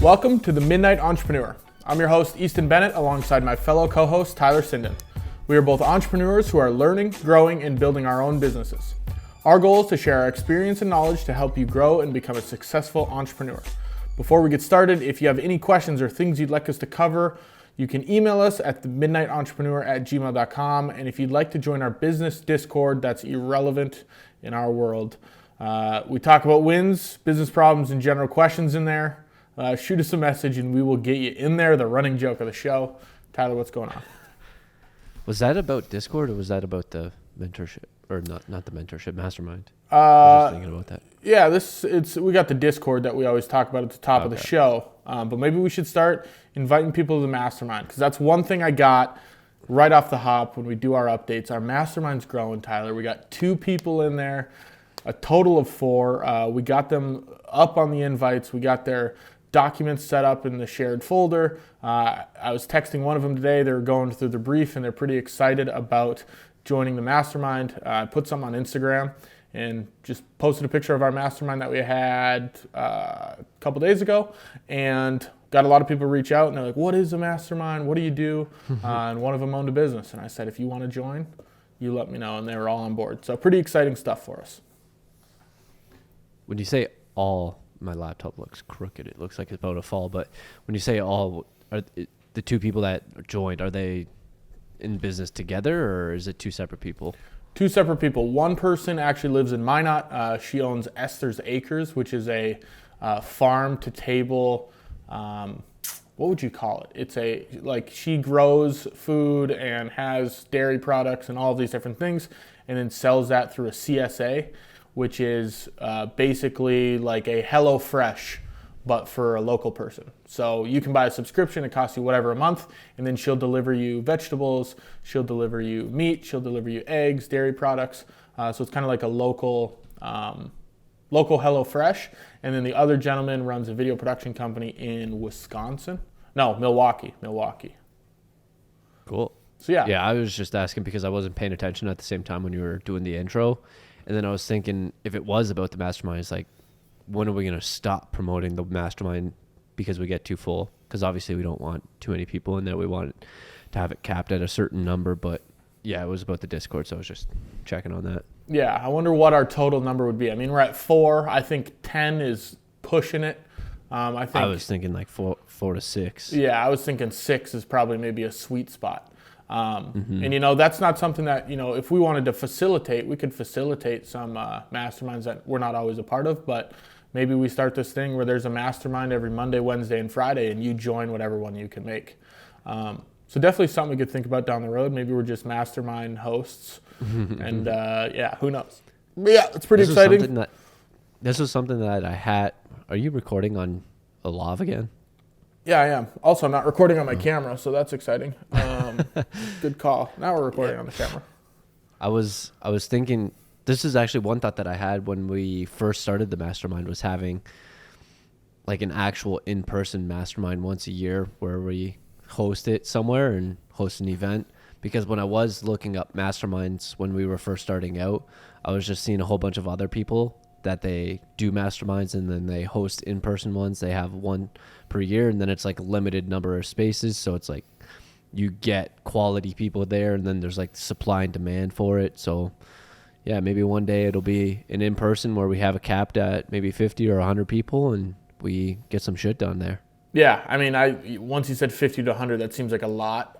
Welcome to the Midnight Entrepreneur. I'm your host, Easton Bennett, alongside my fellow co-host, Tyler and Easton. We are both entrepreneurs who are learning, growing, and building our own businesses. Our goal is to share our experience and knowledge to help you grow and become a successful entrepreneur. Before we get started, if you have any questions or things you'd like us to cover, you can email us at themidnightentrepreneur@gmail.com. And if you'd like to join our business Discord, that's irrelevant in our world. We talk about wins, business problems, and general questions in there. Shoot us a message and we will get you in there, the running joke of the show. Tyler, what's going on? Was that about Discord or was that about the mentorship? Or not the mentorship, Mastermind? I was just thinking about that. Yeah, we got the Discord that we always talk about at the top of the show. But maybe we should start inviting people to the Mastermind, because that's one thing I got right off the hop when we do our updates. Our Mastermind's growing, Tyler. We got 2 people in there, a total of 4. We got them up on the invites. We got their documents set up in the shared folder. I was texting one of them today. They're going through the brief and they're pretty excited about joining the Mastermind. I put some on Instagram and just posted a picture of our Mastermind that we had a couple days ago, and got a lot of people reach out and they're like, what is a Mastermind? What do you do? And one of them owned a business. And I said, if you want to join, you let me know. And they were all on board. So pretty exciting stuff for us. When you say all, my laptop looks crooked. It looks like it's about to fall. But when you say all, the 2 people that joined, are they in business together or is it 2 separate people? 2 separate people. One person actually lives in Minot. She owns Esther's Acres, which is a farm to table. What would you call it? It's she grows food and has dairy products and all of these different things, and then sells that through a CSA, which is basically like a HelloFresh, but for a local person. So you can buy a subscription, it costs you whatever a month, and then she'll deliver you vegetables, she'll deliver you meat, she'll deliver you eggs, dairy products. So it's kind of like a local HelloFresh. And then the other gentleman runs a video production company in Milwaukee. Cool. So yeah. Yeah, I was just asking because I wasn't paying attention at the same time when you were doing the intro. And then I was thinking, if it was about the Mastermind, it's like, when are we going to stop promoting the Mastermind because we get too full? Because obviously we don't want too many people in there. We want to have it capped at a certain number. But yeah, it was about the Discord, so I was just checking on that. Yeah, I wonder what our total number would be. I mean, we're at 4. I think 10 is pushing it. I was thinking like 4 to 6. Yeah, I was thinking 6 is probably maybe a sweet spot. And, that's not something that, if we wanted to facilitate, we could facilitate some masterminds that we're not always a part of, but maybe we start this thing where there's a mastermind every Monday, Wednesday, and Friday, and you join whatever one you can make. So definitely something we could think about down the road. Maybe we're just mastermind hosts, and who knows? But yeah, it's pretty exciting. This was something that I had. Are you recording on a lav again? Yeah, I am. Also, I'm not recording on my camera, so that's exciting. Good call. Now we're recording on the camera. I was thinking, this is actually one thought that I had when we first started the Mastermind, was having like an actual in-person Mastermind once a year where we host it somewhere and host an event. Because when I was looking up Masterminds when we were first starting out, I was just seeing a whole bunch of other people that they do Masterminds and then they host in-person ones. They have one per year, and then it's like a limited number of spaces. So it's like you get quality people there, and then there's like supply and demand for it. So yeah, maybe one day it'll be an in-person where we have it capped at maybe 50 or 100 people and we get some shit done there. Yeah, I mean, once you said 50 to 100, that seems like a lot.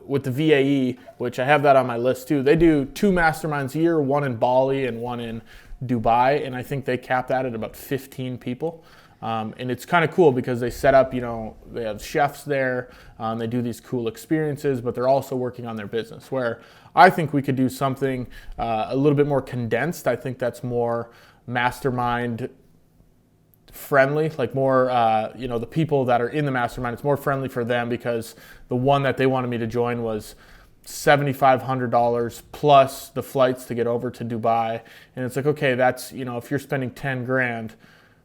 With the VAE, which I have that on my list too, they do 2 masterminds a year, one in Bali and one in Dubai, and I think they cap that at about 15 people. And it's kind of cool because they set up, they have chefs there, they do these cool experiences, but they're also working on their business, where I think we could do something a little bit more condensed. I think that's more mastermind friendly, like more, the people that are in the mastermind, it's more friendly for them, because the one that they wanted me to join was $7,500 plus the flights to get over to Dubai. And it's like, okay, that's, if you're spending 10 grand,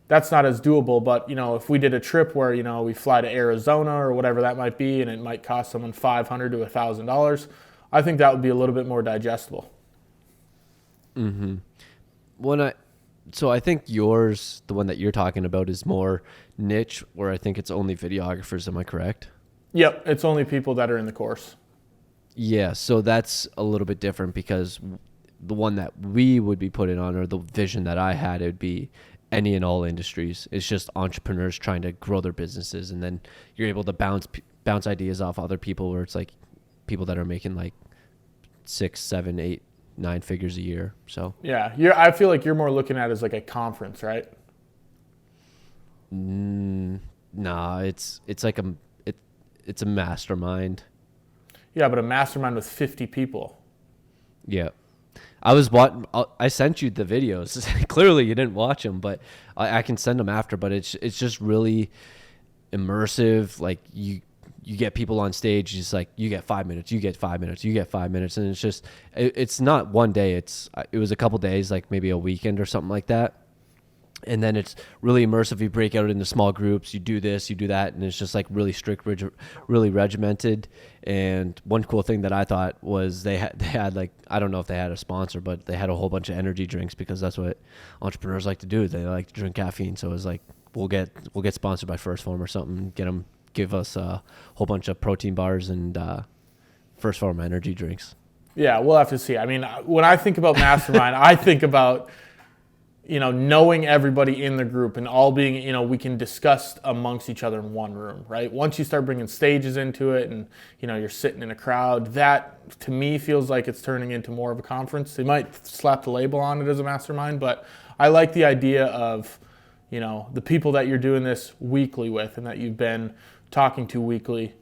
that's not as doable. But, if we did a trip where, we fly to Arizona or whatever that might be, and it might cost someone $500 to $1,000, I think that would be a little bit more digestible. Mm-hmm. So I think yours, the one that you're talking about, is more niche, where I think it's only videographers. Am I correct? Yep, it's only people that are in the course. Yeah, so that's a little bit different because the one that we would be putting on, or the vision that I had, it would be any and all industries. It's just entrepreneurs trying to grow their businesses, and then you're able to bounce ideas off other people, where it's like people that are making like 6, 7, 8, 9 figures a year. So yeah, I feel like you're more looking at it as like a conference, right? Nah, it's like it's a mastermind. Yeah, but a mastermind with 50 people. Yeah. I sent you the videos. Clearly you didn't watch them, but I can send them after. But it's just really immersive. Like you get people on stage. Just like you get 5 minutes, you get 5 minutes, you get 5 minutes, and it's just it's not one day. It was a couple days, like maybe a weekend or something like that. And then it's really immersive. You break out into small groups. You do this, you do that, and it's just like really strict, really regimented. And one cool thing that I thought was they had like, I don't know if they had a sponsor, but they had a whole bunch of energy drinks, because that's what entrepreneurs like to do. They like to drink caffeine. So it was like, we'll get sponsored by First Form or something. Give us a whole bunch of protein bars and First Form energy drinks. Yeah, we'll have to see. I mean, when I think about Mastermind, I think about, knowing everybody in the group and all being, we can discuss amongst each other in one room, right? Once you start bringing stages into it and, you're sitting in a crowd, that to me feels like it's turning into more of a conference. They might slap the label on it as a mastermind, but I like the idea of, the people that you're doing this weekly with and that you've been talking to weekly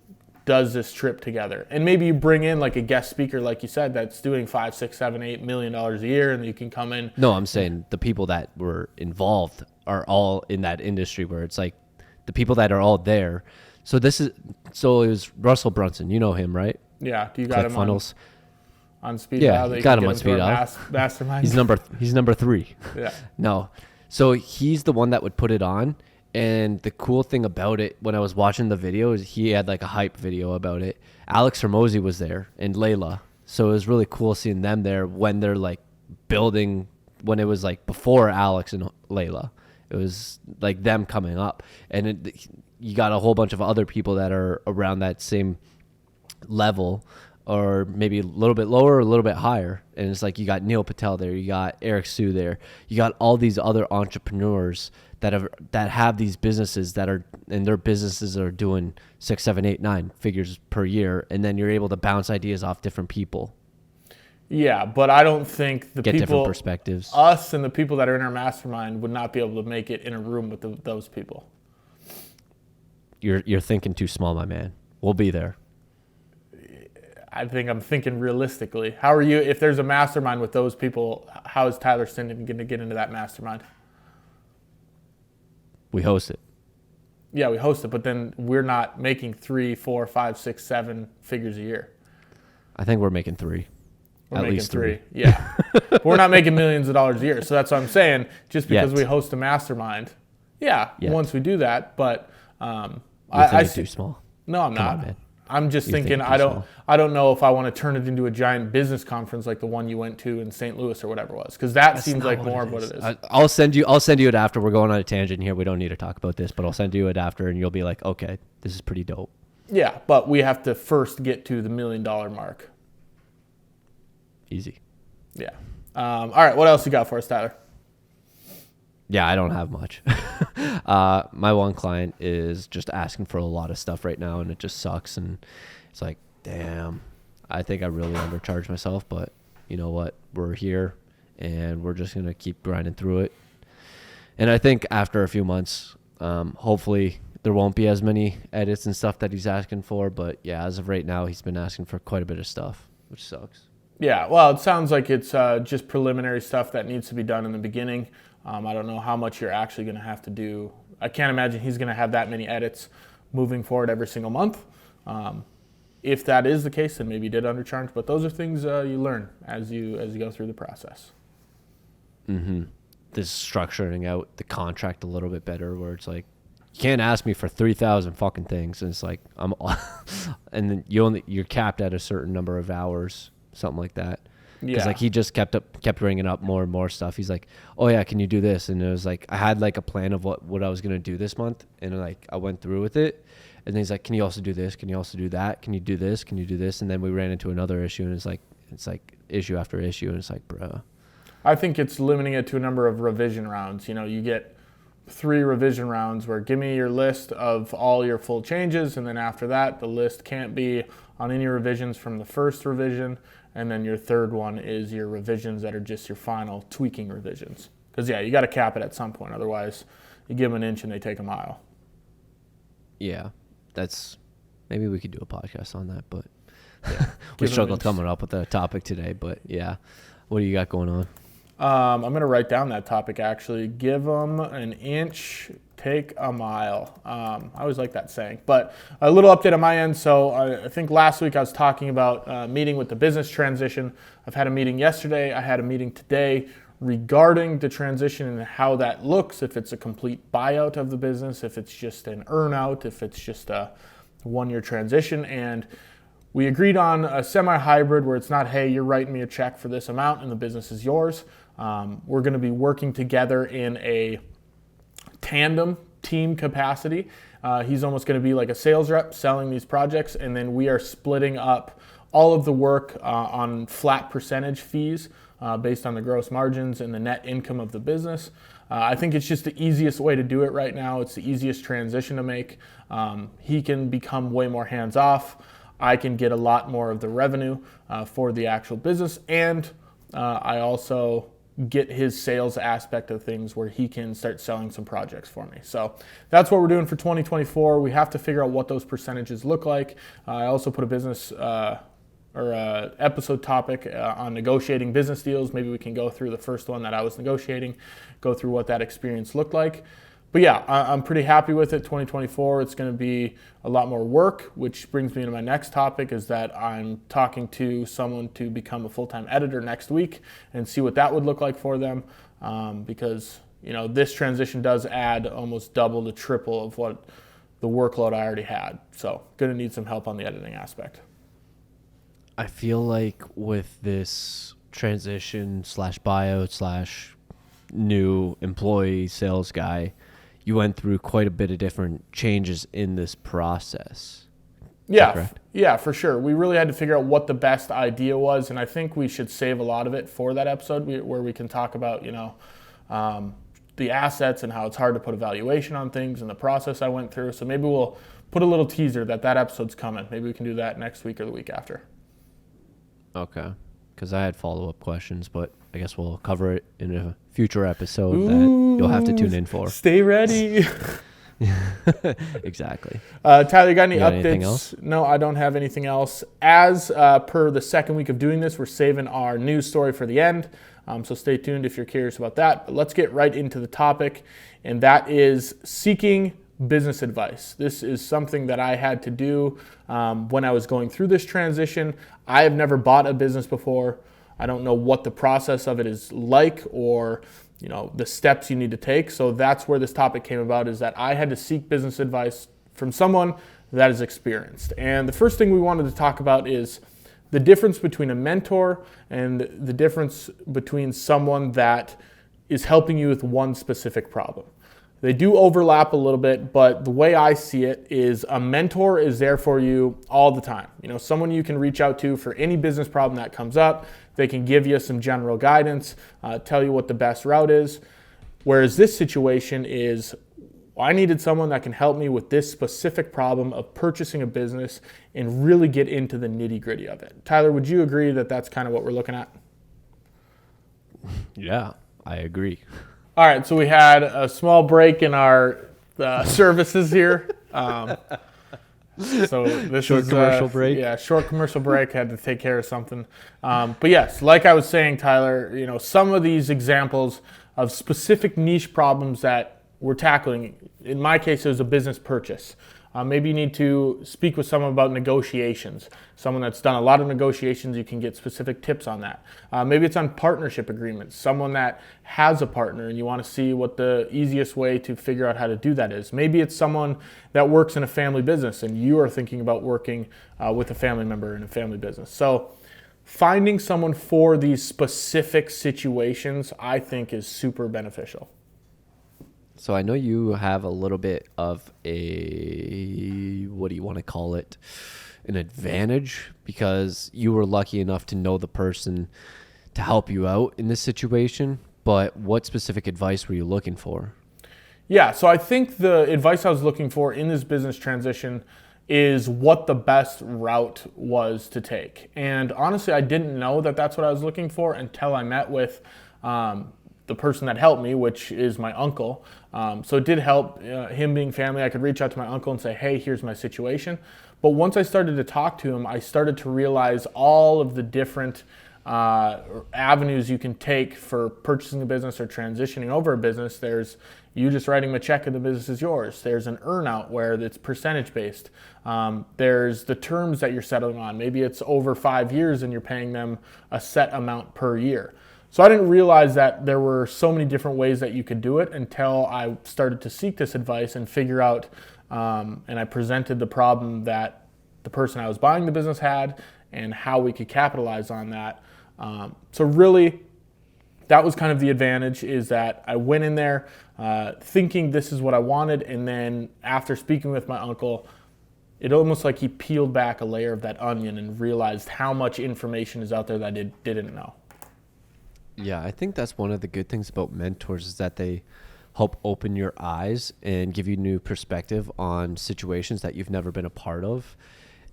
does this trip together. And maybe you bring in like a guest speaker, like you said, that's doing $5, $6, $7, $8 million a year, and you can come in. No, I'm saying the people that were involved are all in that industry, where it's like the people that are all there. So it was Russell Brunson. You know him, right? Yeah. Do you got him on speed dial? Yeah, got him on speed dial. Mastermind. He's number 3. Yeah. No. So he's the one that would put it on. And the cool thing about it, when I was watching the video, is he had like a hype video about it. Alex Hormozy was there, and Layla. So it was really cool seeing them there when they're like building, when it was like before Alex and Layla. It was like them coming up. And you got a whole bunch of other people that are around that same level, or maybe a little bit lower or a little bit higher. And it's like you got Neil Patel there, you got Eric Sue there, you got all these other entrepreneurs that have these businesses and their businesses are doing 6, 7, 8, 9 figures per year, and then you're able to bounce ideas off different people. Yeah, but I don't think get different perspectives. Us and the people that are in our mastermind would not be able to make it in a room with those people. You're thinking too small, my man. We'll be there. I think I'm thinking realistically. How are you, if there's a mastermind with those people, how is Tyler Stinton going to get into that mastermind? We host it. Yeah, we host it, but then we're not making 3, 4, 5, 6, 7 figures a year. I think we're making 3. We're making 3. Yeah. But we're not making millions of dollars a year. So that's what I'm saying. Just because we host a mastermind. Yeah, once we do that. But I too small. No, I'm Come not. on, man. I'm just thinking I don't know if I want to turn it into a giant business conference like the one you went to in St. Louis or whatever it was, because that seems like more of what it is. I'll send you it after. We're going on a tangent here. We don't need to talk about this, but I'll send you it after, and you'll be like, okay, this is pretty dope. Yeah, but we have to first get to the $1 million mark. Easy. Yeah. All right, what else you got for us, Tyler? Yeah, I don't have much. My one client is just asking for a lot of stuff right now, and it just sucks. And it's like, damn, I think I really undercharged myself, but you know what? We're here, and we're just going to keep grinding through it. And I think after a few months, hopefully there won't be as many edits and stuff that he's asking for. But yeah, as of right now, he's been asking for quite a bit of stuff, which sucks. Yeah, well, it sounds like it's just preliminary stuff that needs to be done in the beginning. I don't know how much you're actually going to have to do. I can't imagine he's going to have that many edits moving forward every single month. If that is the case, then maybe you did undercharge. But those are things you learn as you go through the process. Mm-hmm. This structuring out the contract a little bit better, where it's like, you can't ask me for 3,000 fucking things, and it's like and then you're capped at a certain number of hours, something like that. Because like he just kept bringing up more and more stuff. He's like, oh yeah, can you do this? And it was like I had like a plan of what I was gonna do this month, and like I went through with it. And then he's like, can you also do this? Can you also do that? Can you do this? Can you do this? And then we ran into another issue, and it's like issue after issue, and it's like, bro. I think it's limiting it to a number of revision rounds. You know, you get 3 revision rounds where give me your list of all your full changes, and then after that, the list can't be on any revisions from the first revision, and then your third one is your revisions that are just your final tweaking revisions. Because, yeah, you got to cap it at some point. Otherwise, you give them an inch and they take a mile. Yeah, maybe we could do a podcast on that, but yeah, we struggled coming up with a topic today. But, yeah, what do you got going on? I'm going to write down that topic, actually. Give them an inch, take a mile. I always like that saying. But a little update on my end. So I think last week I was talking about meeting with the business transition. I've had a meeting yesterday. I had a meeting today regarding the transition and how that looks, if it's a complete buyout of the business, if it's just an earn-out, if it's just a one-year transition. And we agreed on a semi-hybrid where it's not, hey, you're writing me a check for this amount and the business is yours. We're going to be working together in a tandem team capacity. He's almost going to be like a sales rep selling these projects, and then we are splitting up all of the work on flat percentage fees based on the gross margins and the net income of the business. I think it's just the easiest way to do it right now. It's the easiest transition to make. He can become way more hands-off. I can get a lot more of the revenue for the actual business, and I also get his sales aspect of things where he can start selling some projects for me. So that's what we're doing for 2024. We have to figure out what those percentages look like. I also put a business episode topic on negotiating business deals. Maybe we can go through the first one that I was negotiating, go through what that experience looked like. But yeah, I'm pretty happy with it. 2024, it's going to be a lot more work, which brings me to my next topic, is that I'm talking to someone to become a full-time editor next week and see what that would look like for them, because this transition does add almost double to triple of what the workload I already had. So going to need some help on the editing aspect. I feel like with this transition / buyout / new employee sales guy, you went through quite a bit of different changes in this process. Yeah, for sure. We really had to figure out what the best idea was, and I think we should save a lot of it for that episode where we can talk about, the assets and how it's hard to put a valuation on things and the process I went through. So maybe we'll put a little teaser that episode's coming. Maybe we can do that next week or the week after. Okay, because I had follow-up questions, but I guess we'll cover it in a future episode that you'll have to tune in for. Stay ready. Exactly. Tyler, you got any updates? Anything else? No, I don't have anything else. As per the second week of doing this, we're saving our news story for the end. So stay tuned if you're curious about that. But let's get right into the topic, and that is seeking business advice. This is something that I had to do when I was going through this transition. I have never bought a business before. I don't know what the process of it is like, or the steps you need to take. So that's where this topic came about, is that I had to seek business advice from someone that is experienced. And the first thing we wanted to talk about is the difference between a mentor and the difference between someone that is helping you with one specific problem. They do overlap a little bit, but the way I see it is a mentor is there for you all the time. Someone you can reach out to for any business problem that comes up. They can give you some general guidance, tell you what the best route is. Whereas this situation is, I needed someone that can help me with this specific problem of purchasing a business and really get into the nitty-gritty of it. Tyler, would you agree that that's kind of what we're looking at? Yeah, I agree. All right, so we had a small break in our services here. So this short commercial break. Yeah, short commercial break. Had to take care of something. But yes, like I was saying, Tyler, some of these examples of specific niche problems that we're tackling. In my case, it was a business purchase. Maybe you need to speak with someone about negotiations. Someone that's done a lot of negotiations, you can get specific tips on that. Maybe it's on partnership agreements. Someone that has a partner and you want to see what the easiest way to figure out how to do that is. Maybe it's someone that works in a family business and you are thinking about working with a family member in a family business. So finding someone for these specific situations, I think, is super beneficial. So I know you have a little bit of a, what do you want to call it, an advantage, because you were lucky enough to know the person to help you out in this situation. But what specific advice were you looking for? Yeah, so I think the advice I was looking for in this business transition is what the best route was to take. And honestly, I didn't know that that's what I was looking for until I met with the person that helped me, which is my uncle. So it did help, him being family. I could reach out to my uncle and say, hey, here's my situation. But once I started to talk to him, I started to realize all of the different avenues you can take for purchasing a business or transitioning over a business. There's you just writing them a check and the business is yours. There's an earnout where it's percentage based. There's the terms that you're settling on. Maybe it's over 5 years and you're paying them a set amount per year. So I didn't realize that there were so many different ways that you could do it until I started to seek this advice and figure out, and I presented the problem that the person I was buying the business had and how we could capitalize on that. So really, that was kind of the advantage, is that I went in there thinking this is what I wanted, and then after speaking with my uncle, it almost like he peeled back a layer of that onion and realized how much information is out there that I didn't know. Yeah, I think that's one of the good things about mentors, is that they help open your eyes and give you new perspective on situations that you've never been a part of.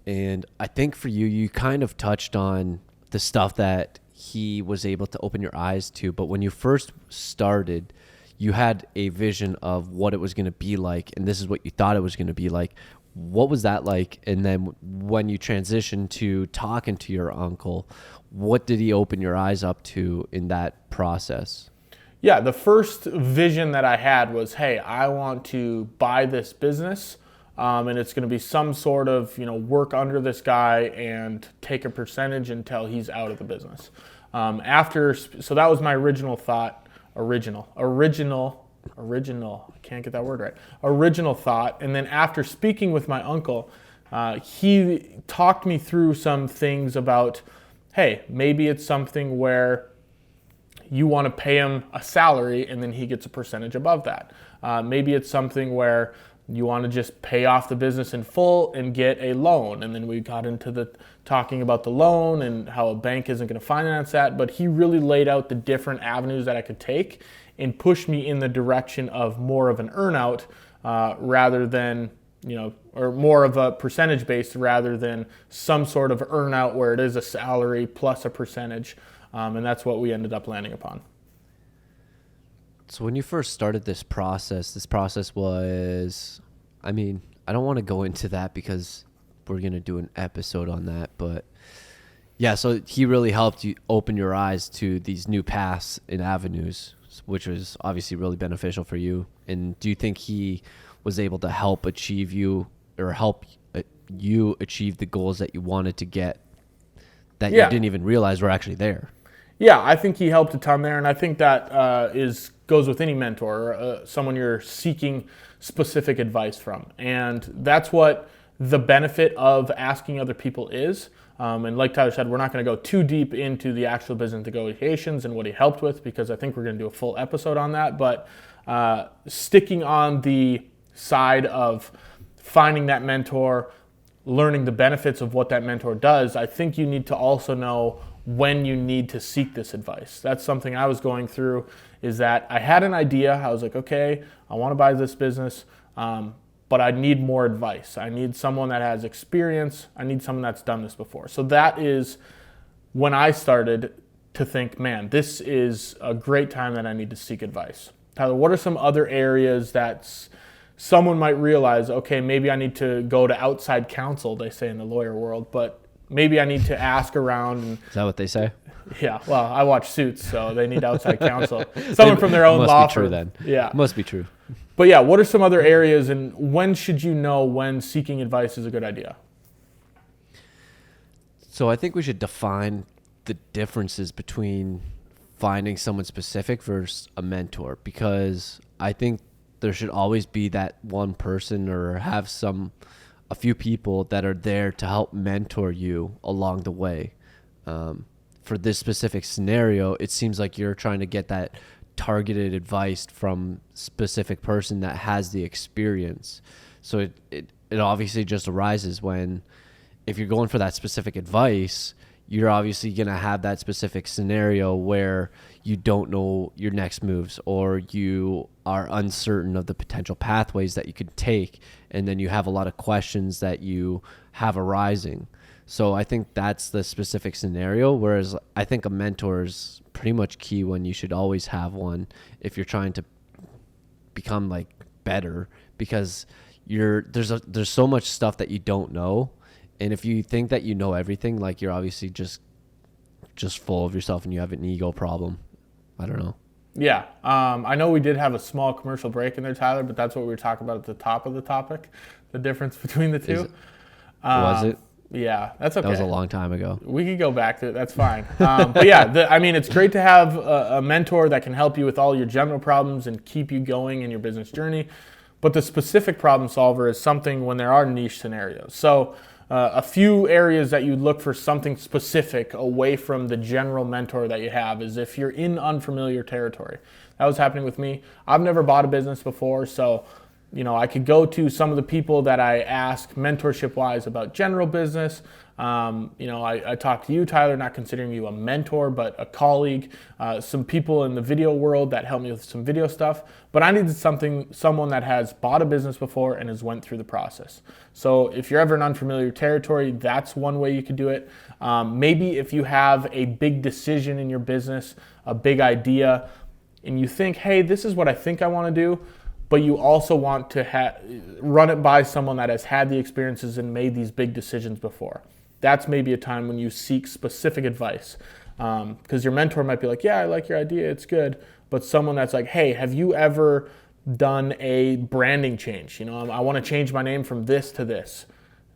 And I think for you, you kind of touched on the stuff that he was able to open your eyes to. But when you first started, you had a vision of what it was going to be like, and this is what you thought it was going to be like. What was that like? And then when you transitioned to talking to your uncle, what did he open your eyes up to in that process? Yeah, the first vision that I had was, hey, I want to buy this business, and it's going to be some sort of, work under this guy and take a percentage until he's out of the business. So that was my original thought. Original. I can't get that word right. Original thought. And then after speaking with my uncle, he talked me through some things about, hey, maybe it's something where you want to pay him a salary and then he gets a percentage above that. Maybe it's something where you want to just pay off the business in full and get a loan. And then we got into the talking about the loan and how a bank isn't going to finance that. But he really laid out the different avenues that I could take and pushed me in the direction of more of an earnout rather than, or more of a percentage based rather than some sort of earnout where it is a salary plus a percentage. And that's what we ended up landing upon. So when you first started this process was, I don't want to go into that because we're going to do an episode on that, but yeah, so he really helped you open your eyes to these new paths and avenues, which was obviously really beneficial for you. And do you think he was able to help achieve you or help you achieve the goals that you wanted to get that you didn't even realize were actually there? Yeah, I think he helped a ton there, and I think that goes with any mentor, someone you're seeking specific advice from. And that's what the benefit of asking other people is. And like Tyler said, we're not going to go too deep into the actual business negotiations and what he helped with, because I think we're going to do a full episode on that. But sticking on the side of finding that mentor, learning the benefits of what that mentor does, I think you need to also know when you need to seek this advice. That's something I was going through, is that I had an idea. I was like, okay, I want to buy this business, but I need more advice. I need someone that has experience. I need someone that's done this before. So that is when I started to think, man, this is a great time that I need to seek advice. Tyler, what are some other areas that someone might realize, okay, maybe I need to go to outside counsel, they say in the lawyer world, but maybe I need to ask around. Is that what they say? Yeah, well, I watch Suits, so they need outside counsel. Someone from their own law firm. Must be true then. Yeah. Must be true. But yeah, what are some other areas, and when should you know when seeking advice is a good idea? So I think we should define the differences between finding someone specific versus a mentor, because I think there should always be that one person or have a few people that are there to help mentor you along the way. for this specific scenario, it seems like you're trying to get that targeted advice from specific person that has the experience. So it obviously just arises when, if you're going for that specific advice, you're obviously going to have that specific scenario where you don't know your next moves, or you are uncertain of the potential pathways that you could take. And then you have a lot of questions that you have arising. So I think that's the specific scenario. Whereas I think a mentor is pretty much key when you should always have one if you're trying to become like better, because there's so much stuff that you don't know. And if you think that you know everything, like, you're obviously just full of yourself and you have an ego problem. I don't know. Yeah. I know we did have a small commercial break in there, Tyler, but that's what we were talking about at the top of the topic, the difference between the two. Was it? Yeah, that's okay. That was a long time ago. We could go back to it. That's fine. But yeah, it's great to have a mentor that can help you with all your general problems and keep you going in your business journey. But the specific problem solver is something when there are niche scenarios. So a few areas that you look for something specific away from the general mentor that you have is if you're in unfamiliar territory. That was happening with me. I've never bought a business before, so I could go to some of the people that I ask mentorship-wise about general business. I talked to you, Tyler, not considering you a mentor, but a colleague, some people in the video world that helped me with some video stuff. But I needed someone that has bought a business before and has went through the process. So if you're ever in unfamiliar territory, that's one way you could do it. Maybe if you have a big decision in your business, a big idea, and you think, hey, this is what I think I want to do, but you also want to run it by someone that has had the experiences and made these big decisions before. That's maybe a time when you seek specific advice. Because your mentor might be like, yeah, I like your idea, it's good. But someone that's like, hey, have you ever done a branding change? I want to change my name from this to this.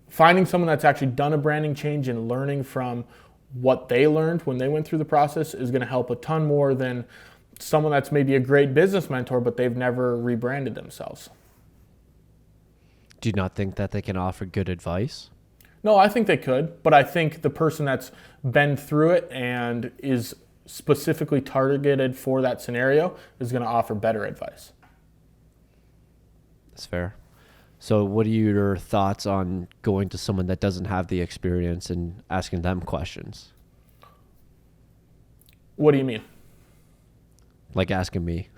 Finding someone that's actually done a branding change and learning from what they learned when they went through the process is going to help a ton more than someone that's maybe a great business mentor, but they've never rebranded themselves. Do you not think that they can offer good advice? No, I think they could, but I think the person that's been through it and is specifically targeted for that scenario is going to offer better advice. That's fair. So what are your thoughts on going to someone that doesn't have the experience and asking them questions? What do you mean? Like asking me.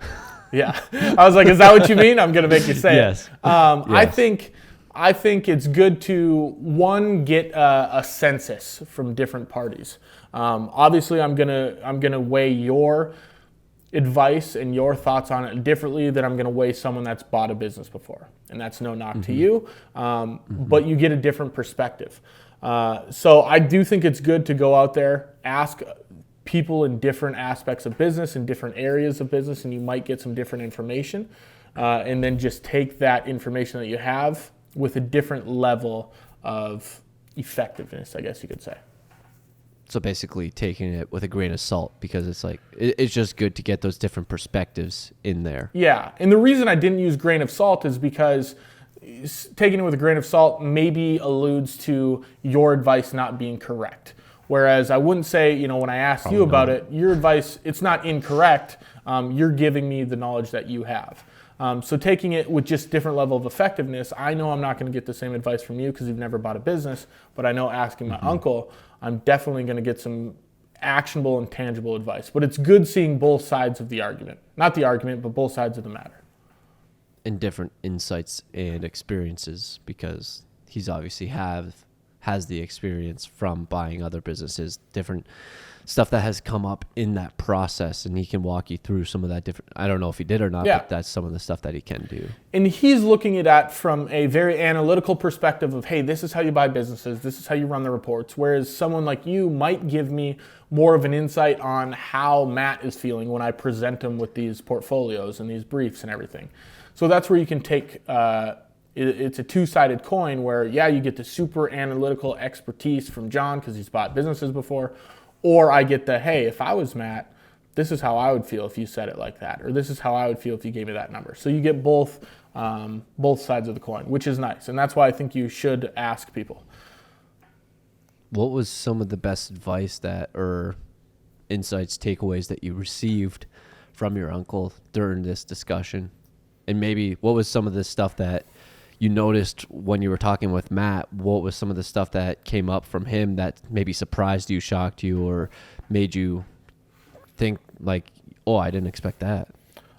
Yeah. I was like, is that what you mean? I'm going to make you say yes. it. Yes. I think it's good to, one, get a census from different parties. Obviously, I'm gonna weigh your advice and your thoughts on it differently than I'm gonna weigh someone that's bought a business before, and that's no knock to you. But you get a different perspective. So I do think it's good to go out there, ask people in different aspects of business, in different areas of business, and you might get some different information, and then just take that information that you have with a different level of effectiveness, I guess you could say. So basically taking it with a grain of salt, because it's like, it's just good to get those different perspectives in there. Yeah, and the reason I didn't use grain of salt is because taking it with a grain of salt maybe alludes to your advice not being correct. Whereas I wouldn't say, when I asked you about it, your advice, it's not incorrect. You're giving me the knowledge that you have. So taking it with just different level of effectiveness, I know I'm not going to get the same advice from you because you've never bought a business, but I know asking my uncle, I'm definitely going to get some actionable and tangible advice. But it's good seeing both sides of the argument. Not the argument, but both sides of the matter. And different insights and experiences, because he's obviously has the experience from buying other businesses, different stuff that has come up in that process, and he can walk you through some of that different, I don't know if he did or not, but that's some of the stuff that he can do. And he's looking at it from a very analytical perspective of, hey, this is how you buy businesses, this is how you run the reports, whereas someone like you might give me more of an insight on how Matt is feeling when I present him with these portfolios and these briefs and everything. So that's where you can take, it's a two-sided coin where, you get the super analytical expertise from John because he's bought businesses before, or I get the, hey, if I was Matt, this is how I would feel if you said it like that, or this is how I would feel if you gave me that number. So you get both sides of the coin, which is nice. And that's why I think you should ask people. What was some of the best advice that, or insights, takeaways that you received from your uncle during this discussion? And maybe what was some of the stuff that you noticed when you were talking with Matt? What was some of the stuff that came up from him that maybe surprised you, shocked you, or made you think like, oh, I didn't expect that?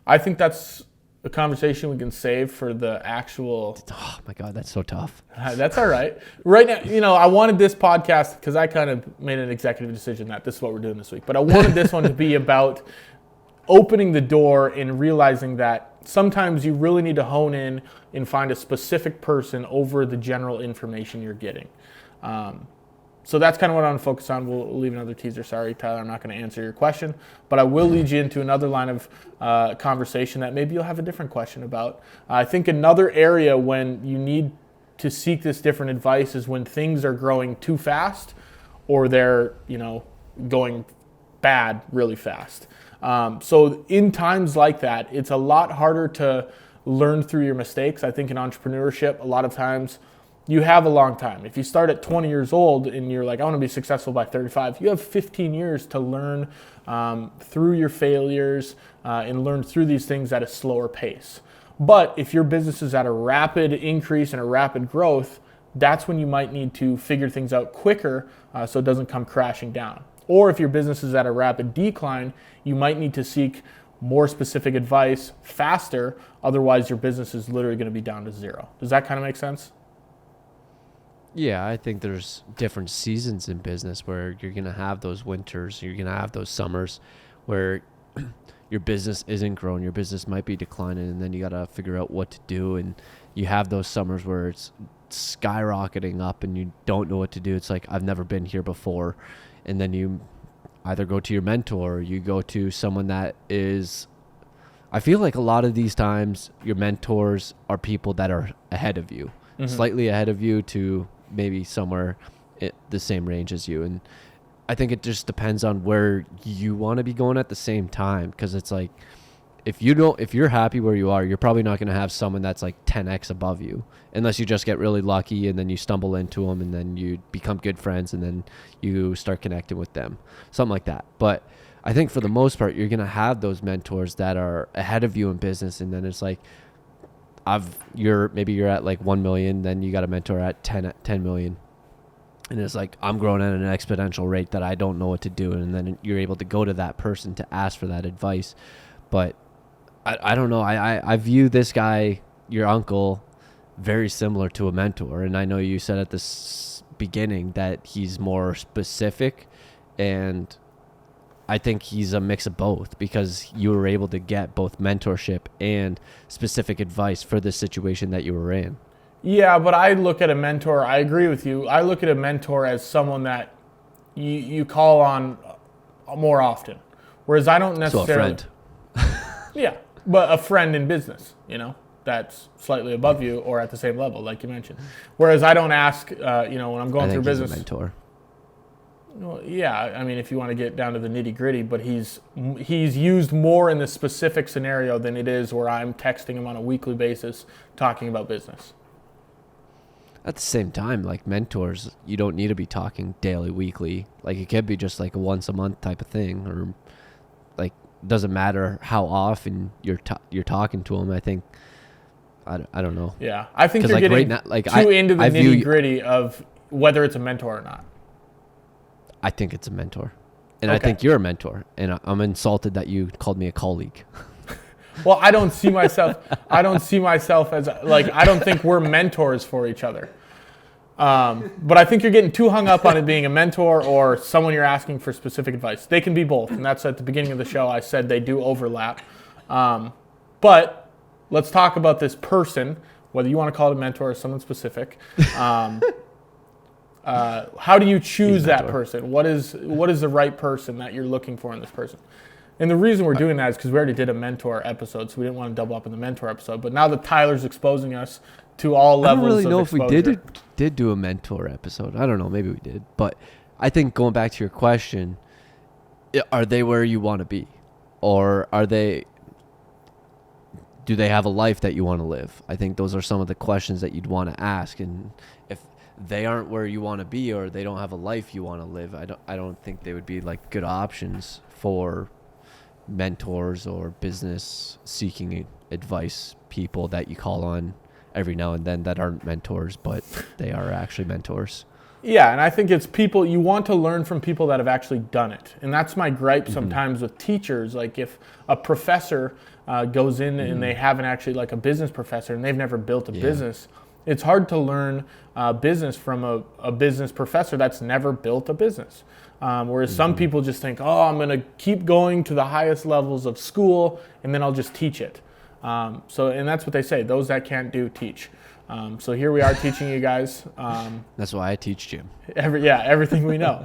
I think that's a conversation we can save for the actual... Oh my God, that's so tough. That's all right. Right now, I wanted this podcast because I kind of made an executive decision that this is what we're doing this week. But I wanted this one to be about opening the door and realizing that sometimes you really need to hone in and find a specific person over the general information you're getting. So that's kind of what I want to focus on. We'll leave another teaser. Sorry, Tyler, I'm not going to answer your question, but I will lead you into another line of conversation that maybe you'll have a different question about. I think another area when you need to seek this different advice is when things are growing too fast or they're, going bad really fast. So in times like that, it's a lot harder to learn through your mistakes. I think in entrepreneurship, a lot of times you have a long time. If you start at 20 years old and you're like, I want to be successful by 35, you have 15 years to learn through your failures and learn through these things at a slower pace. But if your business is at a rapid increase and a rapid growth, that's when you might need to figure things out quicker so it doesn't come crashing down. Or if your business is at a rapid decline, you might need to seek more specific advice faster. Otherwise, your business is literally going to be down to zero. Does that kind of make sense? Yeah, I think there's different seasons in business where you're going to have those winters, you're going to have those summers where your business isn't growing, your business might be declining, and then you got to figure out what to do. And you have those summers where it's skyrocketing up and you don't know what to do. It's like, I've never been here before. And then you either go to your mentor or you go to someone that is, I feel like a lot of these times your mentors are people that are ahead of you, slightly ahead of you to maybe somewhere at the same range as you. And I think it just depends on where you want to be going at the same time. Cause it's like, if you're happy where you are, you're probably not going to have someone that's like 10x above you unless you just get really lucky and then you stumble into them and then you become good friends and then you start connecting with them, something like that. But I think for the most part, you're going to have those mentors that are ahead of you in business. And then it's like, maybe you're at like 1 million, then you got a mentor at 10 million. And it's like, I'm growing at an exponential rate that I don't know what to do. And then you're able to go to that person to ask for that advice. But I don't know. I view this guy, your uncle, very similar to a mentor. And I know you said at the beginning that he's more specific. And I think he's a mix of both because you were able to get both mentorship and specific advice for the situation that you were in. Yeah, but I look at a mentor, I agree with you. I look at a mentor as someone that you call on more often. Whereas I don't necessarily... So a friend. Yeah, but a friend in business, that's slightly above you or at the same level, like you mentioned. Whereas I don't ask, when I'm going through business. He's a mentor. Well, yeah, I mean, if you want to get down to the nitty gritty, but he's used more in the specific scenario than it is where I'm texting him on a weekly basis talking about business. At the same time, like mentors, you don't need to be talking daily, weekly. Like it could be just like a once a month type of thing, or like doesn't matter how often you're talking to them. I think I don't know. Yeah, I think you're like getting right now, like too into the nitty gritty of whether it's a mentor or not. I think it's a mentor, and okay. I think you're a mentor, and I'm insulted that you called me a colleague. Well, I don't see myself as like, I don't think we're mentors for each other. But I think you're getting too hung up on it being a mentor or someone you're asking for specific advice. They can be both. And that's at the beginning of the show. I said they do overlap. But let's talk about this person, whether you want to call it a mentor or someone specific. How do you choose that person? What is the right person that you're looking for in this person? And the reason we're doing that is because we already did a mentor episode, so we didn't want to double up in the mentor episode. But now that Tyler's exposing us to all levels of exposure. I don't really know if we did do a mentor episode. I don't know. Maybe we did. But I think going back to your question, are they where you want to be? Or do they have a life that you want to live? I think those are some of the questions that you'd want to ask. And if they aren't where you want to be, or they don't have a life you want to live, I don't think they would be like good options for mentors or business seeking advice people that you call on every now and then that aren't mentors, but they are actually mentors. Yeah, and I think it's people, you want to learn from people that have actually done it. And that's my gripe sometimes with teachers. Like if a professor goes in and they haven't actually, like a business professor, and they've never built a business, it's hard to learn business from a business professor that's never built a business. Whereas some people just think, oh, I'm going to keep going to the highest levels of school and then I'll just teach it. And that's what they say, those that can't do, teach. So here we are teaching you guys. That's why I teach Jim. Everything we know.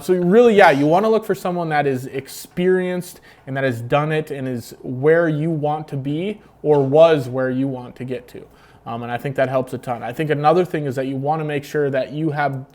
So really, you want to look for someone that is experienced and that has done it and is where you want to be or was where you want to get to. And I think that helps a ton. I think another thing is that you want to make sure that you have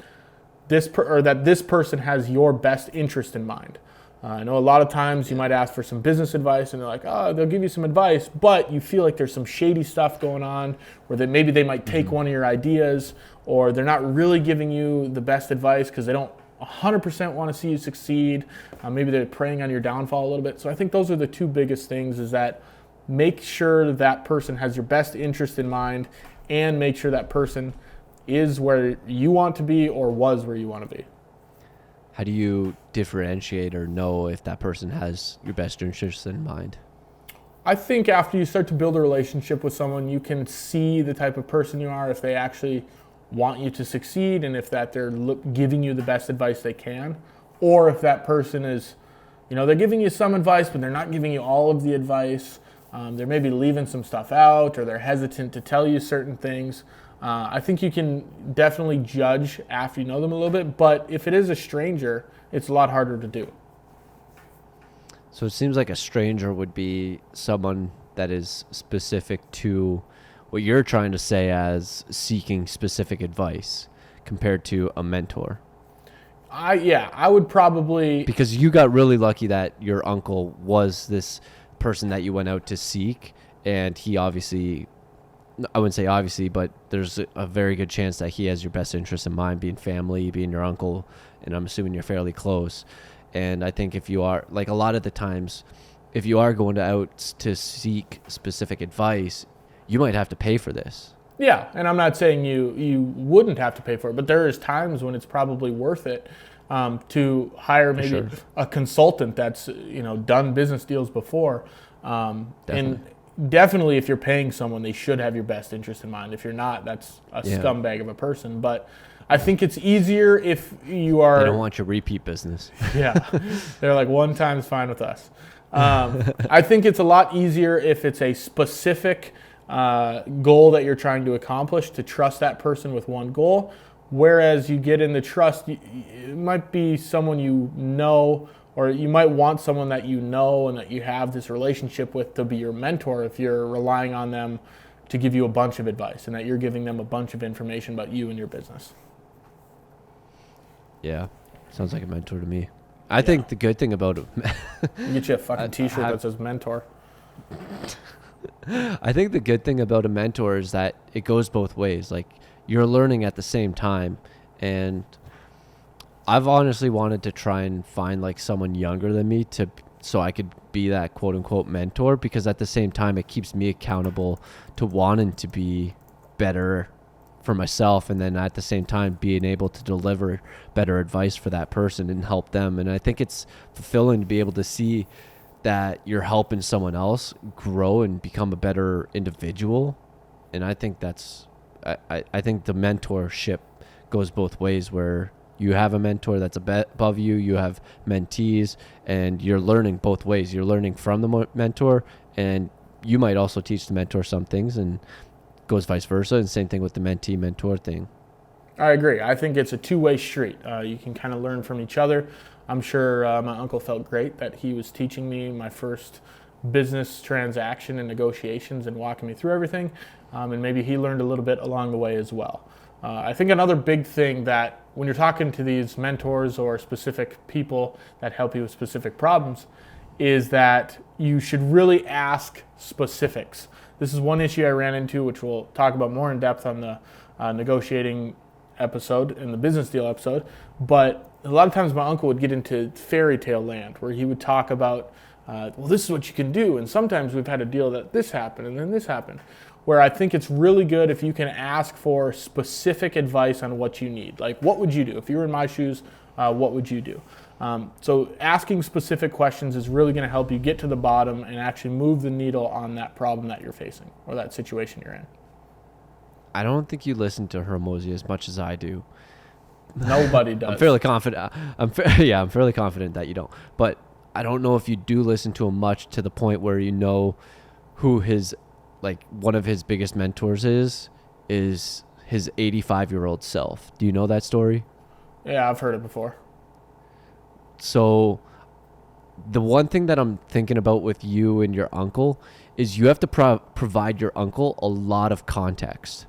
that this person has your best interest in mind. I know a lot of times you might ask for some business advice and they're like, oh, they'll give you some advice, but you feel like there's some shady stuff going on where maybe they might take one of your ideas, or they're not really giving you the best advice because they don't 100% want to see you succeed. Maybe they're preying on your downfall a little bit. So I think those are the two biggest things, is that make sure that person has your best interest in mind, and make sure that person is where you want to be or was where you want to be. How do you differentiate or know if that person has your best interests in mind? I think after you start to build a relationship with someone, you can see the type of person you are, if they actually want you to succeed, and if that they're giving you the best advice they can, or if that person is, they're giving you some advice, but they're not giving you all of the advice. They're maybe leaving some stuff out, or they're hesitant to tell you certain things. I think you can definitely judge after you know them a little bit, but if it is a stranger, it's a lot harder to do. So it seems like a stranger would be someone that is specific to what you're trying to say as seeking specific advice compared to a mentor. I would probably... Because you got really lucky that your uncle was this person that you went out to seek, and he obviously... I wouldn't say obviously, but there's a very good chance that he has your best interest in mind, being family, being your uncle, and I'm assuming you're fairly close. And I think if you are, like a lot of the times, if you are going out to seek specific advice, you might have to pay for this. Yeah, and I'm not saying you wouldn't have to pay for it, but there is times when it's probably worth it to hire maybe a consultant that's done business deals before. And definitely, if you're paying someone, they should have your best interest in mind. If you're not, that's a scumbag of a person. But I think it's easier if you are... They don't want your repeat business. They're like, one time's fine with us. I think it's a lot easier if it's a specific goal that you're trying to accomplish, to trust that person with one goal. Whereas you get in the trust, it might be someone you know, or you might want someone that you know and that you have this relationship with to be your mentor, if you're relying on them to give you a bunch of advice and that you're giving them a bunch of information about you and your business. Yeah, sounds like a mentor to me. I think the good thing about it... You get you a fucking t-shirt that says mentor. I think the good thing about a mentor is that it goes both ways. Like, you're learning at the same time, and... I've honestly wanted to try and find like someone younger than me so I could be that quote unquote mentor, because at the same time it keeps me accountable to wanting to be better for myself, and then at the same time being able to deliver better advice for that person and help them. And I think it's fulfilling to be able to see that you're helping someone else grow and become a better individual. And I think I think the mentorship goes both ways, where you have a mentor that's above you, you have mentees, and you're learning both ways. You're learning from the mentor, and you might also teach the mentor some things, and goes vice versa, and same thing with the mentee-mentor thing. I agree. I think it's a two-way street. You can kind of learn from each other. I'm sure my uncle felt great that he was teaching me my first business transaction and negotiations and walking me through everything, and maybe he learned a little bit along the way as well. I think another big thing that when you're talking to these mentors or specific people that help you with specific problems is that you should really ask specifics. This is one issue I ran into, which we'll talk about more in depth on the negotiating episode, in the business deal episode, but a lot of times my uncle would get into fairy tale land where he would talk about, well, this is what you can do. And sometimes we've had a deal that this happened and then this happened, where I think it's really good if you can ask for specific advice on what you need. Like, what would you do? If you were in my shoes, what would you do? So asking specific questions is really going to help you get to the bottom and actually move the needle on that problem that you're facing or that situation you're in. I don't think you listen to Hermosi as much as I do. Nobody does. I'm fairly confident. I'm fairly confident that you don't. But I don't know if you do listen to him much to the point where you know who his, like, one of his biggest mentors is his 85-year-old self. Do you know that story? Yeah, I've heard it before. So the one thing that I'm thinking about with you and your uncle is you have to provide your uncle a lot of context.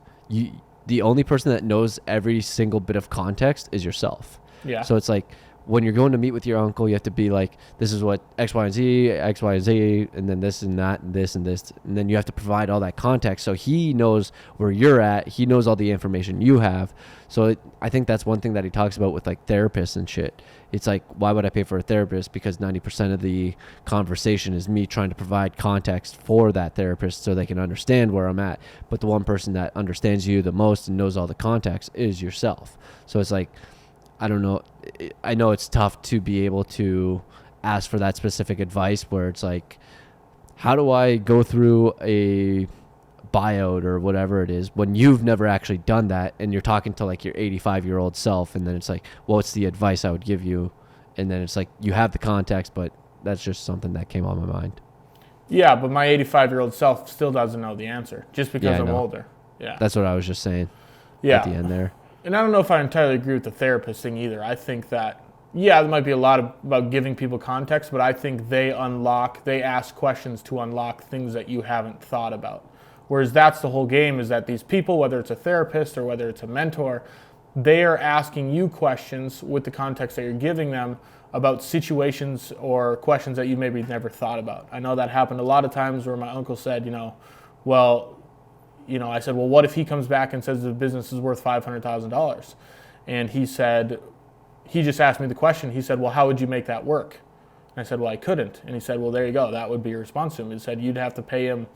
The only person that knows every single bit of context is yourself. Yeah. So it's like when you're going to meet with your uncle, you have to be like, this is what X, Y, and Z, and then this and that, and this and this. And then you have to provide all that context. So he knows where you're at. He knows all the information you have. So I think that's one thing that he talks about with like therapists and shit. It's like, why would I pay for a therapist? Because 90% of the conversation is me trying to provide context for that therapist so they can understand where I'm at. But the one person that understands you the most and knows all the context is yourself. So it's like, I don't know. I know it's tough to be able to ask for that specific advice where it's like, how do I go through a buyout or whatever it is when you've never actually done that and you're talking to like your 85-year-old self, and then it's like, well, what's the advice I would give you? And then it's like, you have the context, but that's just something that came on my mind. Yeah, but my 85-year-old self still doesn't know the answer just because I'm older. Yeah. That's what I was just saying at the end there. And I don't know if I entirely agree with the therapist thing either. I think that, there might be a lot about giving people context, but I think they ask questions to unlock things that you haven't thought about. Whereas that's the whole game, is that these people, whether it's a therapist or whether it's a mentor, they are asking you questions with the context that you're giving them about situations or questions that you maybe never thought about. I know that happened a lot of times where my uncle said, I said, well, what if he comes back and says the business is worth $500,000? And he said, he just asked me the question. He said, well, how would you make that work? And I said, well, I couldn't. And he said, well, there you go. That would be your response to him. He said, you'd have to pay him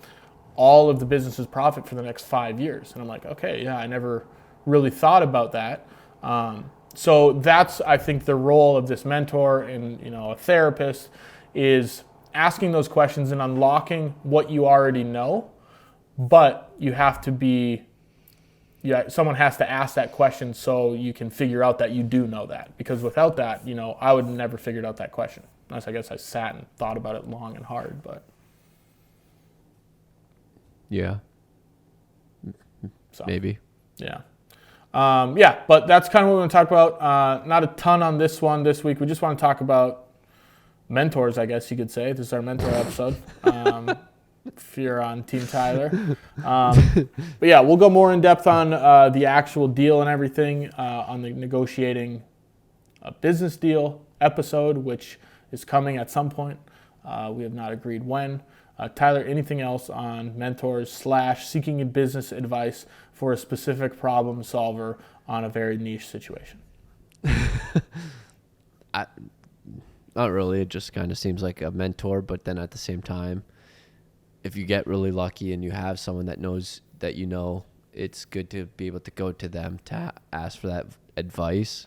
all of the business's profit for the next 5 years. And I'm like, okay, yeah, I never really thought about that. So that's, I think, the role of this mentor and, a therapist is asking those questions and unlocking what you already know. But you have to be, someone has to ask that question so you can figure out that you do know that. Because without that, I would have never figured out that question. Unless I guess I sat and thought about it long and hard, but. Yeah. So, maybe. Yeah. But that's kind of what we're going to talk about. Not a ton on this one this week. We just want to talk about mentors, I guess you could say. This is our mentor episode. If you're on Team Tyler. But yeah, we'll go more in depth on the actual deal and everything on the negotiating a business deal episode, which is coming at some point. We have not agreed when. Tyler, anything else on mentors / seeking business advice for a specific problem solver on a very niche situation? Not really. It just kind of seems like a mentor, but then at the same time, if you get really lucky and you have someone that knows that it's good to be able to go to them to ask for that advice.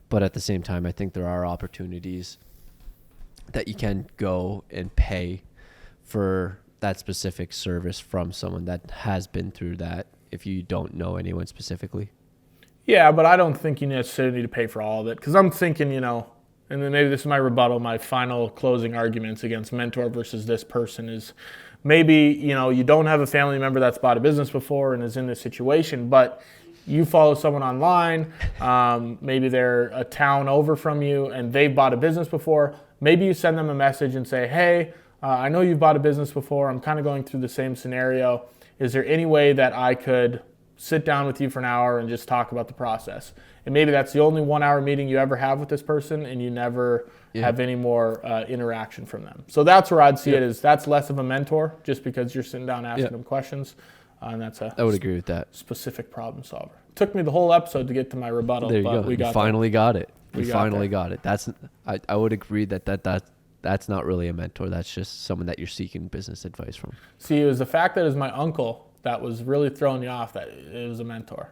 But at the same time, I think there are opportunities that you can go and pay for that specific service from someone that has been through that if you don't know anyone specifically. Yeah, but I don't think you necessarily need to pay for all of it, because I'm thinking, and then maybe this is my rebuttal, my final closing arguments against mentor versus this person is maybe, you don't have a family member that's bought a business before and is in this situation, but you follow someone online, maybe they're a town over from you and they've bought a business before. Maybe you send them a message and say, hey, I know you've bought a business before. I'm kind of going through the same scenario. Is there any way that I could sit down with you for an hour and just talk about the process? And maybe that's the only 1 hour meeting you ever have with this person and you never have any more interaction from them. So that's where I'd see it, is that's less of a mentor just because you're sitting down asking them questions. And that's I would agree with that. specific problem solver. Took me the whole episode to get to my rebuttal. There you but go. We You finally got it. We finally got it. I would agree that's not really a mentor. That's just someone that you're seeking business advice from. See, it was the fact that it was my uncle that was really throwing you off that it was a mentor.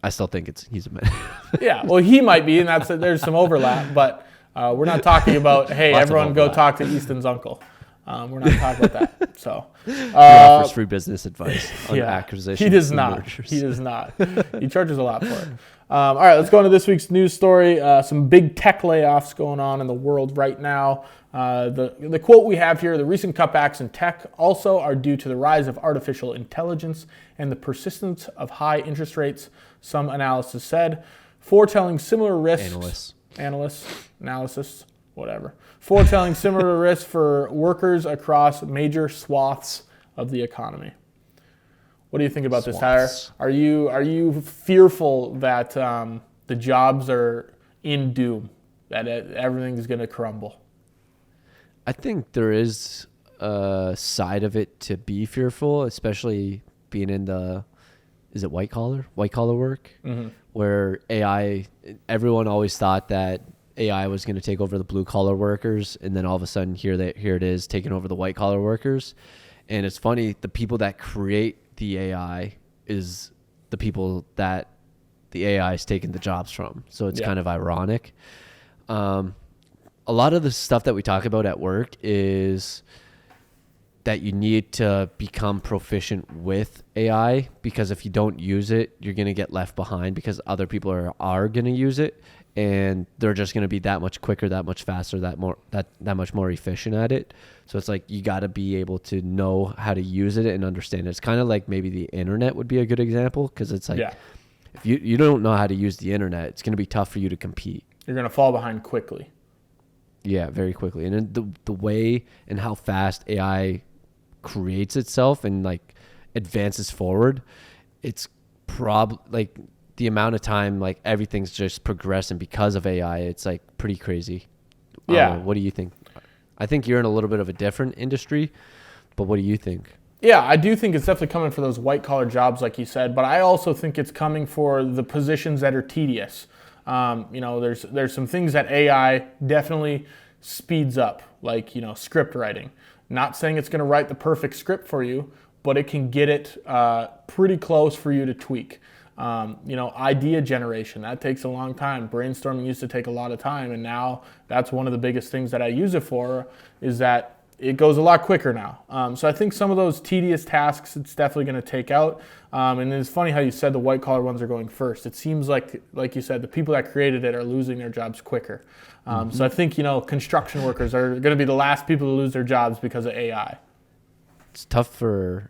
I still think he's a mentor. Yeah, well, he might be, and there's some overlap, but we're not talking about, hey, everyone go talk to Easton's uncle. We're not talking about that. So he offers free business advice on acquisitions. He does not. Mergers. He does not. He charges a lot for it. All right, let's go into this week's news story. Some big tech layoffs going on in the world right now. The quote we have here, the recent cutbacks in tech also are due to the rise of artificial intelligence and the persistence of high interest rates, some analysis said, foretelling similar risks. Analysts, whatever. Foretelling similar risks for workers across major swaths of the economy. What do you think about this, Tyler? Are you fearful that the jobs are in doom, that everything's going to crumble? I think there is a side of it to be fearful, especially being in is it white collar work, where AI, everyone always thought that AI was going to take over the blue collar workers, and then all of a sudden here it is taking over the white collar workers. And it's funny, the people that create the AI is the people that the AI is taking the jobs from. So it's kind of ironic. A lot of the stuff that we talk about at work is that you need to become proficient with AI, because if you don't use it, you're going to get left behind because other people are going to use it, and they're just going to be that much quicker, that much faster, that much more efficient at it. So it's like you got to be able to know how to use it and understand it. It's kind of like maybe the internet would be a good example, because it's like if you don't know how to use the internet, it's going to be tough for you to compete. You're going to fall behind quickly. Yeah, very quickly. And then the way and how fast AI creates itself and like advances forward, it's like the amount of time like everything's just progressing because of AI. It's like pretty crazy. Yeah. What do you think? I think you're in a little bit of a different industry, but what do you think? Yeah, I do think it's definitely coming for those white collar jobs, like you said, but I also think it's coming for the positions that are tedious. There's some things that AI definitely speeds up, like, script writing. Not saying it's going to write the perfect script for you, but it can get it pretty close for you to tweak. Idea generation, that takes a long time. Brainstorming used to take a lot of time, and now that's one of the biggest things that I use it for, is that it goes a lot quicker now. So I think some of those tedious tasks, it's definitely going to take out. And it's funny how you said the white collar ones are going first. It seems like you said, the people that created it are losing their jobs quicker. So I think, construction workers are going to be the last people to lose their jobs because of AI. It's tough for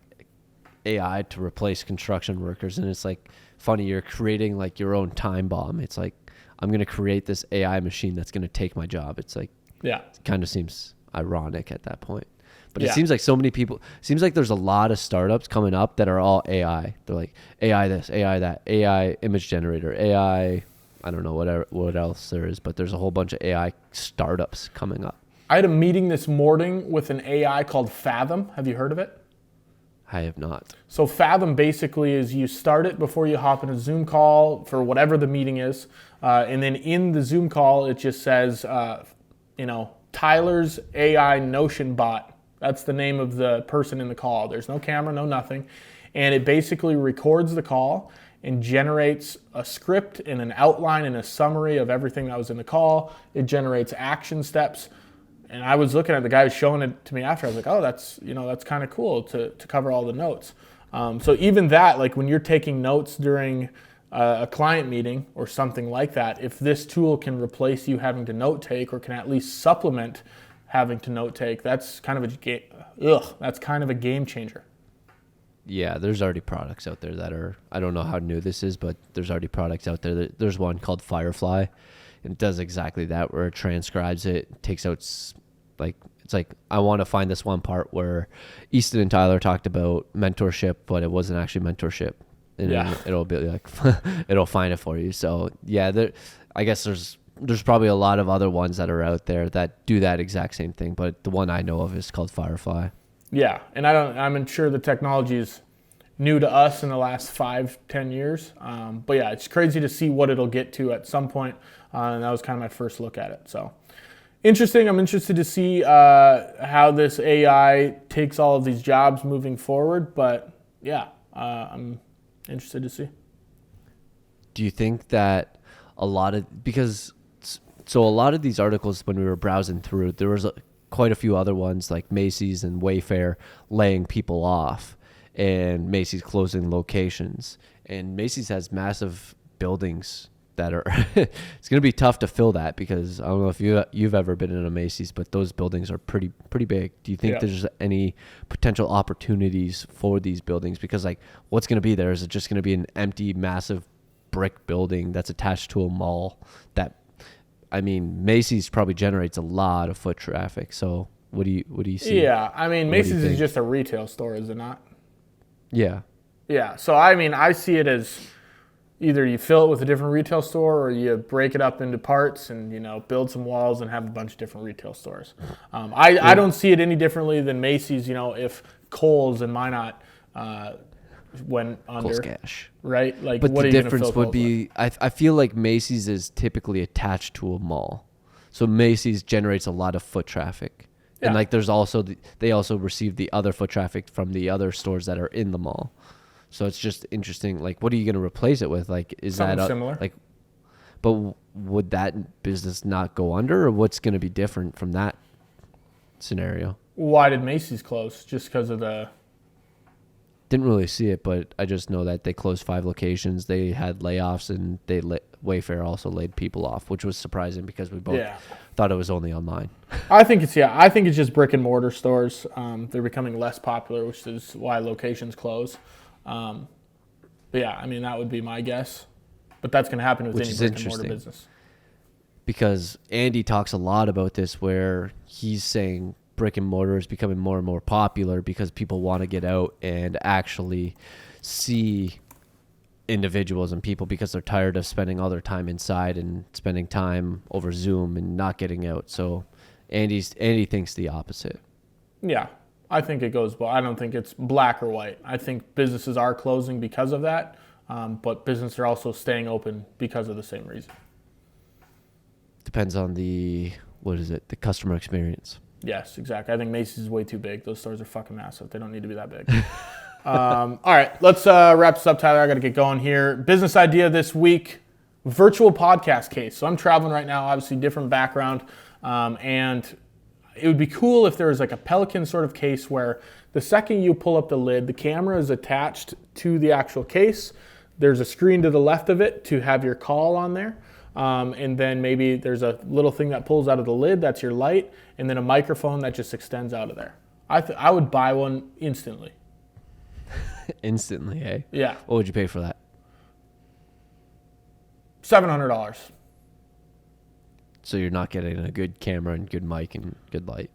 AI to replace construction workers. And it's like funny, you're creating like your own time bomb. It's like, I'm going to create this AI machine that's going to take my job. It's like, it kind of seems ironic at that point. But it seems like so many people, seems like there's a lot of startups coming up that are all AI. They're like AI this, AI that, AI image generator, AI, I don't know what else there is, but there's a whole bunch of AI startups coming up. I had a meeting this morning with an AI called Fathom. Have you heard of it? I have not. So Fathom basically is you start it before you hop in a Zoom call for whatever the meeting is. And then in the Zoom call, it just says, Tyler's AI Notion bot. That's the name of the person in the call. There's no camera, no nothing. And it basically records the call and generates a script and an outline and a summary of everything that was in the call. It generates action steps. And I was looking at the guy who was showing it to me after. I was like, oh, that's kind of cool to cover all the notes. So even that, like when you're taking notes during a client meeting or something like that, if this tool can replace you having to note take, or can at least supplement having to note take, that's kind of a game changer. Yeah, there's already products out there that are, I don't know how new this is, but there's already products out there. There's one called Firefly, and it does exactly that, where it transcribes it, takes out, it's like, I want to find this one part where Easton and Tyler talked about mentorship, but it wasn't actually mentorship. And it'll be like, it'll find it for you. So yeah, I guess there's probably a lot of other ones that are out there that do that exact same thing, but the one I know of is called Firefly. Yeah, and I'm sure the technology is new to us in the last 5-10 years. But yeah, it's crazy to see what it'll get to at some point. And that was kind of my first look at it. So interesting. I'm interested to see how this AI takes all of these jobs moving forward. But yeah, I'm interested to see. Do you think that a lot of these articles, when we were browsing through, there was quite a few other ones like Macy's and Wayfair laying people off, and Macy's closing locations, and Macy's has massive buildings that are it's going to be tough to fill that, because I don't know if you've ever been in a Macy's, but those buildings are pretty big. Do you think there's any potential opportunities for these buildings? Because like, what's going to be there? Is it just going to be an empty, massive brick building that's attached to a mall? That, I mean, Macy's probably generates a lot of foot traffic. So what do you see? Yeah, I mean, Macy's is just a retail store, is it not? Yeah. Yeah. So I mean, I see it as either you fill it with a different retail store, or you break it up into parts and, you know, build some walls and have a bunch of different retail stores. I don't see it any differently than Macy's. You know, if Kohl's and Minot went under, Kohl's Cash, right? Like, but what the are you difference would be, I feel like Macy's is typically attached to a mall, so Macy's generates a lot of foot traffic. Yeah. And like, there's also they also receive the other foot traffic from the other stores that are in the mall. So it's just interesting. Like, what are you going to replace it with? Like, is something that similar? Like, but would that business not go under, or what's going to be different from that scenario? Why did Macy's close? Just because of the... Didn't really see it, but I just know that they closed 5 locations. They had layoffs, and Wayfair also laid people off, which was surprising because we both thought it was only online. I think it's just brick and mortar stores. They're becoming less popular, which is why locations close. But yeah, I mean, that would be my guess. But that's going to happen with any brick and mortar business. Because Andy talks a lot about this, where he's saying brick and mortar is becoming more and more popular because people want to get out and actually see individuals and people, because they're tired of spending all their time inside and spending time over Zoom and not getting out. So Andy thinks the opposite. Yeah. I think it goes well. I don't think it's black or white. I think businesses are closing because of that, but businesses are also staying open because of the same reason. Depends on the customer experience. Yes, exactly. I think Macy's is way too big. Those stores are fucking massive. They don't need to be that big. All right, let's wrap this up, Tyler. I got to get going here. Business idea this week, virtual podcast case. So I'm traveling right now, obviously different background, and it would be cool if there was like a Pelican sort of case where the second you pull up the lid, the camera is attached to the actual case. There's a screen to the left of it to have your call on there. And then maybe there's a little thing that pulls out of the lid, that's your light, and then a microphone that just extends out of there. I would buy one instantly. Instantly, eh? Yeah. What would you pay for that? $700. So you're not getting a good camera and good mic and good light?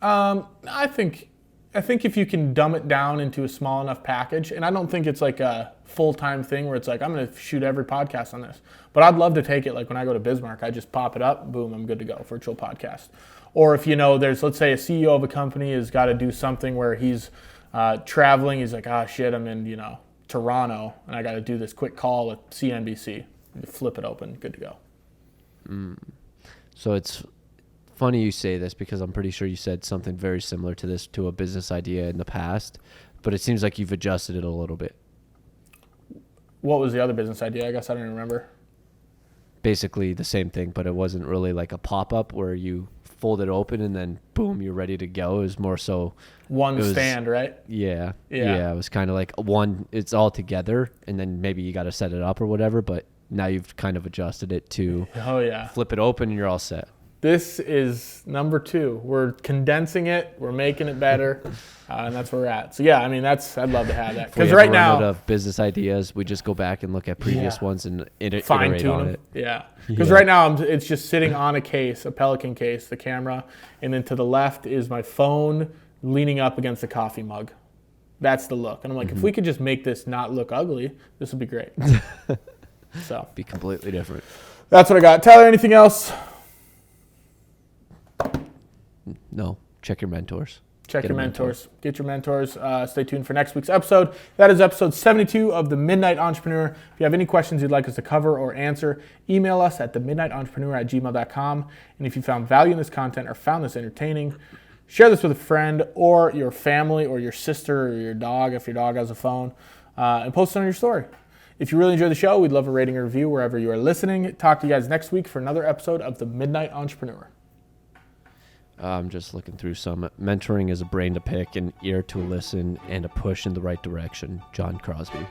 I think if you can dumb it down into a small enough package, and I don't think it's like a full-time thing where it's like, I'm going to shoot every podcast on this. But I'd love to take it, like when I go to Bismarck, I just pop it up, boom, I'm good to go, virtual podcast. Or if, there's, let's say a CEO of a company has got to do something where he's traveling, he's like, shit, I'm in, Toronto, and I got to do this quick call with CNBC. You flip it open, good to go. So it's funny you say this, because I'm pretty sure you said something very similar to this to a business idea in the past, but it seems like you've adjusted it a little bit. What was the other business idea? I guess I don't remember. Basically the same thing, but it wasn't really like a pop-up where you fold it open and then boom, you're ready to go. It was more so stand, right? Yeah. It was kind of like it's all together, and then maybe you got to set it up or whatever, but now you've kind of adjusted it to flip it open and you're all set. This is number 2. We're condensing it. We're making it better. And that's where we're at. So, yeah, I mean, I'd love to have that. Because right now, out of business ideas, we just go back and look at previous ones and iterate on it. Yeah. Because right now, it's just sitting on a case, a Pelican case, the camera. And then to the left is my phone leaning up against a coffee mug. That's the look. And I'm like, if we could just make this not look ugly, this would be great. So be completely different. That's what I got. Tyler, anything else? No. Check your mentors. Check your mentors. Get your mentors. Stay tuned for next week's episode. That is episode 72 of The Midnight Entrepreneur. If you have any questions you'd like us to cover or answer, email us at themidnightentrepreneur@gmail.com. And if you found value in this content or found this entertaining, share this with a friend or your family or your sister or your dog, if your dog has a phone, and post it on your story. If you really enjoy the show, we'd love a rating or review wherever you are listening. Talk to you guys next week for another episode of The Midnight Entrepreneur. I'm just looking through some. Mentoring is a brain to pick, an ear to listen, and a push in the right direction. John Crosby.